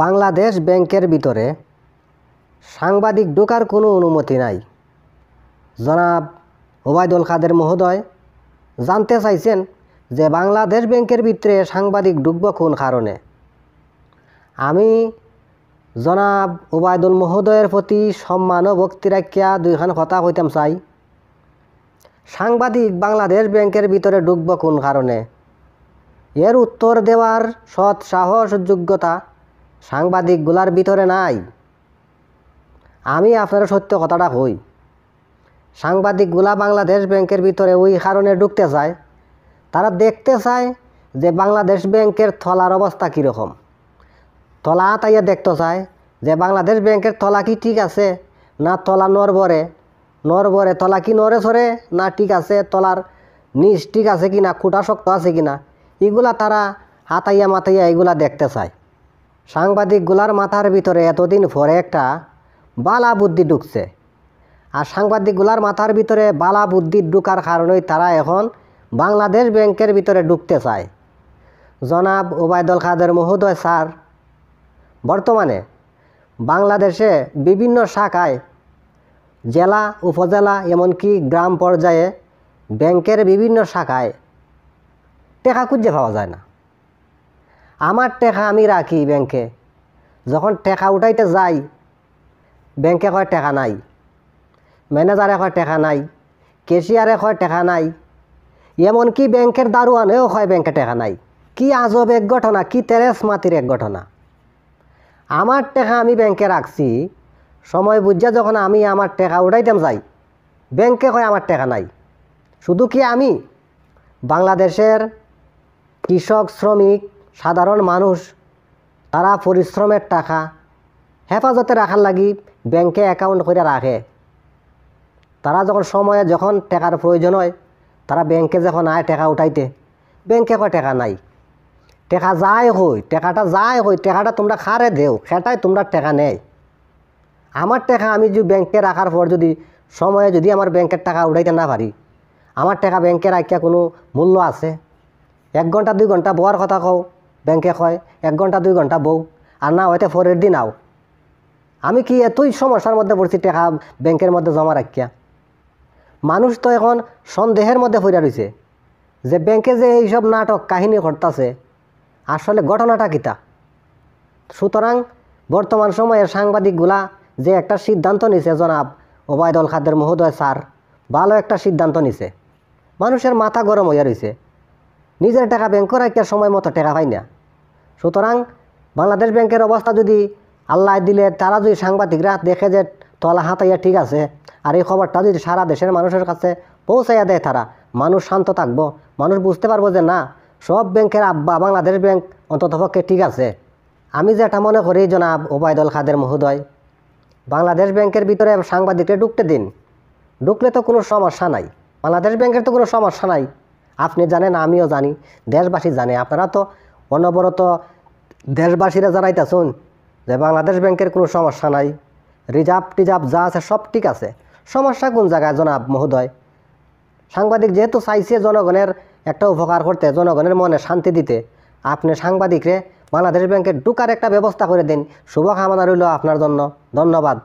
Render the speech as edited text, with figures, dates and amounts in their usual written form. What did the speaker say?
বাংলাদেশ ব্যাংকের ভিতরে সাংবাদিক ঢোকার কোনো অনুমতি নাই। জনাব ওবায়দুল কাদের মহোদয় জানতে চাইছেন যে বাংলাদেশ ব্যাংকের ভিতরে সাংবাদিক ঢুকব কোন কারণে। আমি জনাব ওবায়দুল মহোদয়ের প্রতি সম্মান ও ভক্তি রাখিয়া দুইখান কথা কইতাম চাই। সাংবাদিক বাংলাদেশ ব্যাংকের ভিতরে ঢুকব কোন কারণে, এর উত্তর দেওয়ার সৎ সাহস ও যোগ্যতা সাংবাদিকগুলার ভিতরে নাই। আমি আপনার সত্য কথাটা কই, সাংবাদিকগুলা বাংলাদেশ ব্যাংকের ভিতরে ওই কারণে ঢুকতে চায়, তারা দেখতে চায় যে বাংলাদেশ ব্যাংকের তলার অবস্থা কীরকম। তলা তাইয়া দেখতে চায় যে বাংলাদেশ ব্যাংকের তলা কি ঠিক আছে না তলা নড়বরে তলা কি নড়ে সরে না ঠিক আছে, তলার নিচ ঠিক আছে কি না, খুঁটা শক্ত আছে কি না, এগুলা তারা হাতাইয়া মাতাইয়া এগুলা দেখতে চায়। সাংবাদিকগুলার মাথার ভিতরে এতদিন পরে একটা বালা বুদ্ধি ঢুকছে, আর সাংবাদিকগুলার মাথার ভিতরে বালা বুদ্ধি ঢুকার কারণেই তারা এখন বাংলাদেশ ব্যাংকের ভিতরে ঢুকতে চায়। জনাব ওবায়দুল কাদের মহোদয় স্যার বর্তমানে বাংলাদেশে বিভিন্ন শাখায়, জেলা উপজেলা এমনকি গ্রাম পর্যায়ে ব্যাংকের বিভিন্ন শাখায় টাকা খুঁজে পাওয়া যায় না। আমার টাকা আমি রাখি ব্যাংকে, যখন টাকা উঠাইতে যাই ব্যাংকে কয় টাকা নাই, ম্যানেজারে কয় টাকা নাই, ক্যাশিয়ারে কয় টাকা নাই, এমনকি ব্যাংকের দারোয়ানেও কয় ব্যাংকে টাকা নাই। কি আজব এক ঘটনা, কি তেরেস মাতির এক ঘটনা। আমার টাকা আমি ব্যাংকে রাখছি, সময় বুঝা যখন আমি আমার টাকা উঠাইতাম যাই ব্যাংকে কয় আমার টাকা নাই। শুধু কি আমি, বাংলাদেশের কৃষক, শ্রমিক, সাধারণ মানুষ তারা পরিশ্রমের টাকা হেফাজতে রাখার লাগি ব্যাংকে অ্যাকাউন্ট করে রাখে। তারা যখন সময়ে যখন টাকার প্রয়োজন হয় তারা ব্যাংকে যখন আয় টাকা উঠাইতে, ব্যাংকে কয় টাকা নাই। টাকা যায় হই, টাকাটা তোমরা খারে দেও, সেটাই তোমরা টাকা নেয়। আমার টাকা আমি যদি ব্যাংকে রাখার পর যদি সময়ে যদি আমার ব্যাংকের টাকা উঠাইতে না পারি, আমার টাকা ব্যাংকে রাখিয়া কোনো মূল্য আছে? 1 ঘন্টা 2 ঘন্টা বওয়ার কথা কও, ব্যাংকে কয় 1 ঘন্টা 2 ঘন্টা বউ, আর না হয়তো পরের দিন আও। আমি কি এতই সমস্যার মধ্যে পড়ছি টাকা ব্যাংকের মধ্যে জমা রাখিয়া? মানুষ তো এখন সন্দেহের মধ্যে পড়ে রয়েছে যে ব্যাংকে যে এইসব নাটক কাহিনী ঘটতেছে আসলে ঘটনাটা কিতা। সুতরাং বর্তমান সময়ের সাংবাদিকগুলা যে একটা সিদ্ধান্ত নিছে, জনাব ওবায়দুল কাদের মহোদয় স্যার ভালো একটা সিদ্ধান্ত নিছে। মানুষের মাথা গরম হইয়া রয়েছে, নিজের টাকা ব্যাংকে রাখিয়া সময় মতো টাকা পাই না। সুতরাং বাংলাদেশ ব্যাংকের অবস্থা যদি আল্লাহ দিলে, তারা যদি সাংবাদিকরা দেখে যে তলা হাতাইয়া ঠিক আছে, আর এই খবরটা যদি সারা দেশের মানুষের কাছে পৌঁছাইয়া দেয়, তারা মানুষ শান্ত থাকবো, মানুষ বুঝতে পারবো যে না সব ব্যাংকের আব্বা বাংলাদেশ ব্যাংক অন্ততপক্ষে ঠিক আছে। আমি যেটা মনে করি জনাব ওবায়দুল কাদের মহোদয়, বাংলাদেশ ব্যাংকের ভিতরে সাংবাদিকরা ঢুকতে দিন, ঢুকলে তো কোনো সমস্যা নাই, বাংলাদেশ ব্যাংকের তো কোনো সমস্যা নাই। আপনি জানেন, আমিও জানি, দেশবাসী জানে, আপনারা তো অনবরত দেশবাসীরা জানাইতেছুন যে বাংলাদেশ ব্যাংকের কোনো সমস্যা নাই, রিজার্ভ টিজার্ভ যা আছে সব ঠিক আছে। সমস্যা কোন জায়গায় জনাব মহোদয়? সাংবাদিক যেহেতু চাইছে জনগণের একটা উপকার করতে, জনগণের মনে শান্তি দিতে, আপনি সাংবাদিকরে বাংলাদেশ ব্যাংকে ঢুকার একটা ব্যবস্থা করে দিন। শুভকামনা রইল আপনার জন্য, ধন্যবাদ।